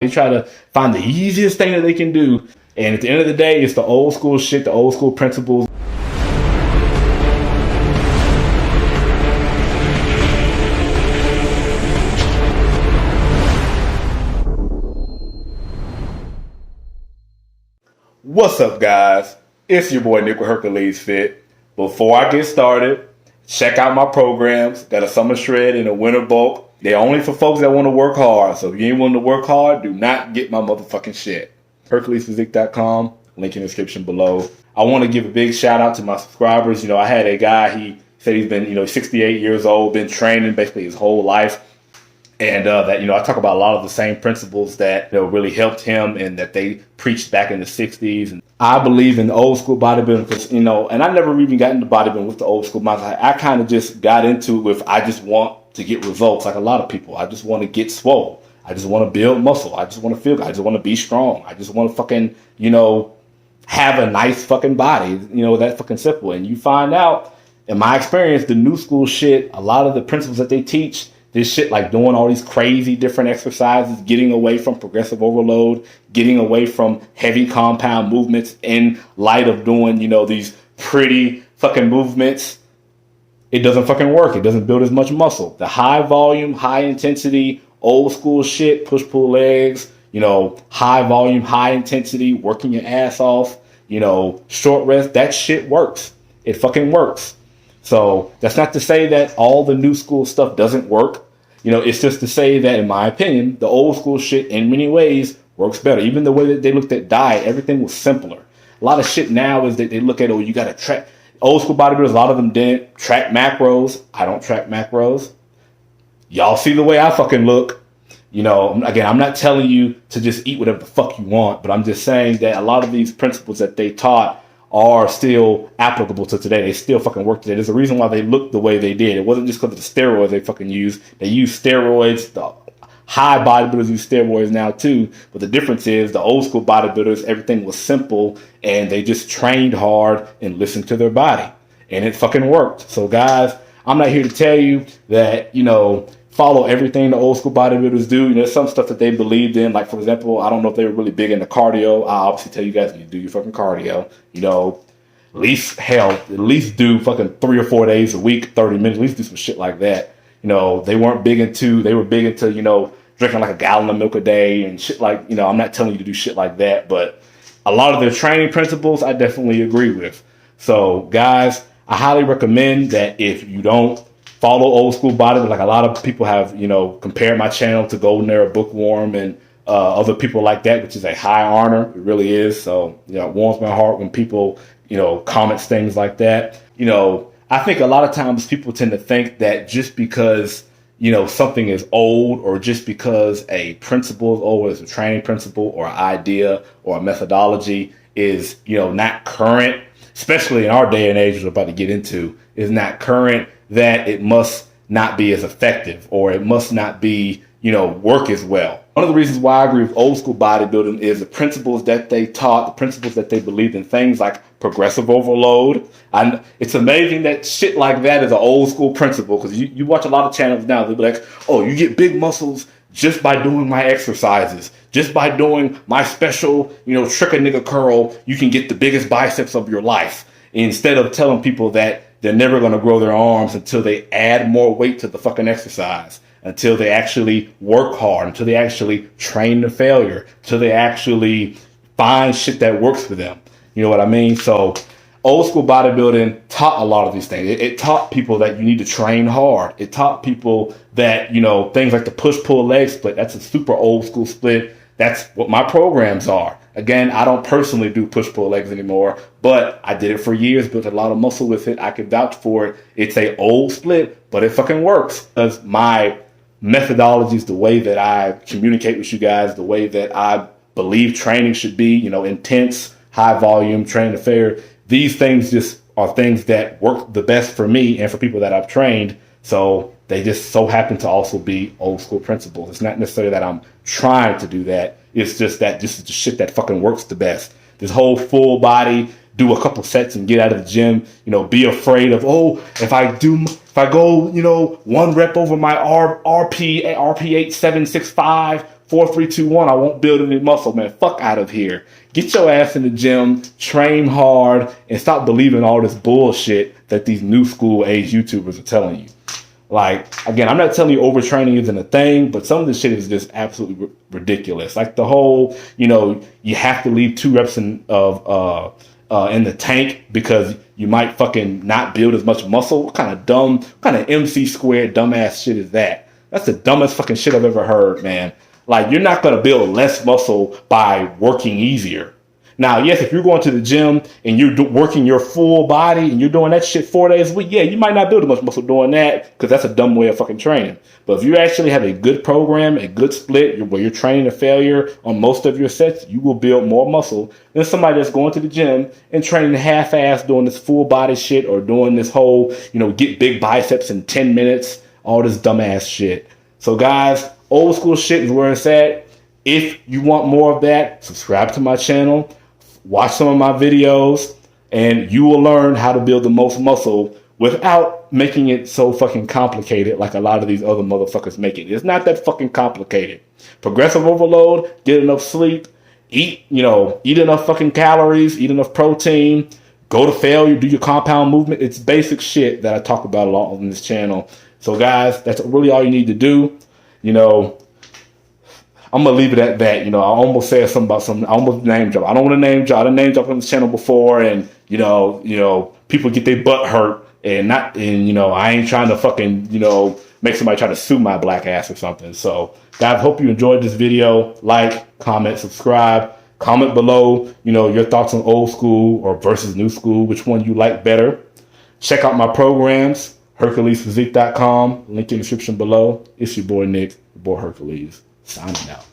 They try to find the easiest thing that they can do. And at the end of the day, it's the old school shit, the old school principles. What's up, guys? It's your boy Nick with Hercules Fit. Before I get started, check out my programs. Got a summer shred and a winter bulk. They're only for folks that want to work hard. So if you ain't willing to work hard, do not get my motherfucking shit. HerculesPhysique.com, link in the description below. I want to give a big shout out to my subscribers. I had a guy, he said he's been, 68 years old, been training basically his whole life. And that, I talk about a lot of the same principles that really helped him and that they preached back in the 60s. And I believe in old school bodybuilding because, and I never even got into bodybuilding with the old school mindset. I kind of just got into it with, I just want to get results like a lot of people. I just want to get swole. I just want to build muscle. I just want to feel good. I just want to be strong. I just want to fucking, have a nice fucking body. That fucking simple. And you find out, in my experience, the new school shit, a lot of the principles that they teach, this shit like doing all these crazy different exercises, getting away from progressive overload, getting away from heavy compound movements in light of doing, these pretty fucking movements. It doesn't fucking work. It doesn't build as much muscle. The high volume, high intensity, old school shit, push-pull legs, high volume, high intensity, working your ass off, short rest, that shit works. It fucking works. So that's not to say that all the new school stuff doesn't work. It's just to say that, in my opinion, the old school shit in many ways works better. Even the way that they looked at diet, everything was simpler. A lot of shit now is that they look at, you got to track. Old school bodybuilders, a lot of them didn't track macros. I don't track macros. Y'all see the way I fucking look. Again, I'm not telling you to just eat whatever the fuck you want, but I'm just saying that a lot of these principles that they taught are still applicable to today. They still fucking work today. There's a reason why they looked the way they did. It wasn't just because of the steroids they fucking used. They use steroids. The high bodybuilders use steroids now too. But the difference is the old school bodybuilders, everything was simple and they just trained hard and listened to their body. And it fucking worked. So guys, I'm not here to tell you that, follow everything the old school bodybuilders do. There's some stuff that they believed in. Like, for example, I don't know if they were really big into cardio. I obviously tell you guys, you do your fucking cardio. At least do fucking 3 or 4 days a week, 30 minutes. At least do some shit like that. They were big into, drinking like a gallon of milk a day and shit like, I'm not telling you to do shit like that. But a lot of their training principles, I definitely agree with. So, guys, I highly recommend that if you don't follow old school bodybuilding, like a lot of people have, compared my channel to Golden Era Bookworm and other people like that, which is a high honor. It really is. So, it warms my heart when people, comments things like that. I think a lot of times people tend to think that just because, something is old or just because a principle is old, whether it's a training principle or an idea or a methodology is, not current, especially in our day and age, which we're about to get into, is not current, that it must not be as effective or it must not be, work as well. One of the reasons why I agree with old school bodybuilding is the principles that they taught, the principles that they believed in, things like progressive overload. And it's amazing that shit like that is an old school principle because you watch a lot of channels now, they'll be like, oh, you get big muscles just by doing my exercises, just by doing my special, trick a nigga curl, you can get the biggest biceps of your life. Instead of telling people that they're never going to grow their arms until they add more weight to the fucking exercise, until they actually work hard, until they actually train to failure, until they actually find shit that works for them. You know what I mean? So old school bodybuilding taught a lot of these things. It taught people that you need to train hard. It taught people that, things like the push-pull leg split, that's a super old school split. That's what my programs are. Again, I don't personally do push-pull legs anymore, but I did it for years, built a lot of muscle with it. I can vouch for it. It's a old split, but it fucking works. Because my methodologies, the way that I communicate with you guys, the way that I believe training should be, intense, high volume, training to failure, these things just are things that work the best for me and for people that I've trained. So they just so happen to also be old school principles. It's not necessarily that I'm trying to do that. It's just that this is the shit that fucking works the best. This whole full body, do a couple sets and get out of the gym, be afraid of, if I go, 1 rep over my RP 8765, 4, 3, 2, 1, I won't build any muscle, man. Fuck out of here. Get your ass in the gym, train hard, and stop believing all this bullshit that these new school age YouTubers are telling you. Like, again, I'm not telling you overtraining isn't a thing, but some of this shit is just absolutely ridiculous. Like the whole, you have to leave 2 reps in the tank because you might fucking not build as much muscle. What kind of MC squared dumbass shit is that? That's the dumbest fucking shit I've ever heard, man. Like, you're not going to build less muscle by working easier. Now, yes, if you're going to the gym and you're working your full body and you're doing that shit 4 days a week, yeah, you might not build as much muscle doing that because that's a dumb way of fucking training. But if you actually have a good program, a good split where you're training to failure on most of your sets, you will build more muscle than somebody that's going to the gym and training half-ass doing this full body shit or doing this whole, get big biceps in 10 minutes, all this dumbass shit. So guys, old school shit is where it's at. If you want more of that, subscribe to my channel. Watch some of my videos, and you will learn how to build the most muscle without making it so fucking complicated like a lot of these other motherfuckers make it. It's not that fucking complicated. Progressive overload, get enough sleep, eat enough fucking calories, eat enough protein, go to failure, do your compound movement. It's basic shit that I talk about a lot on this channel. So guys, that's really all you need to do. I'm going to leave it at that. I almost said something about I almost name drop. I don't want to name drop. I done name drop on this channel before, and, people get their butt hurt, and I ain't trying to fucking, make somebody try to sue my black ass or something. So, guys, hope you enjoyed this video. Like, comment, subscribe. Comment below, your thoughts on old school or versus new school, which one you like better. Check out my programs, HerculesPhysique.com. Link in the description below. It's your boy, Nick, your boy Hercules. Signing out.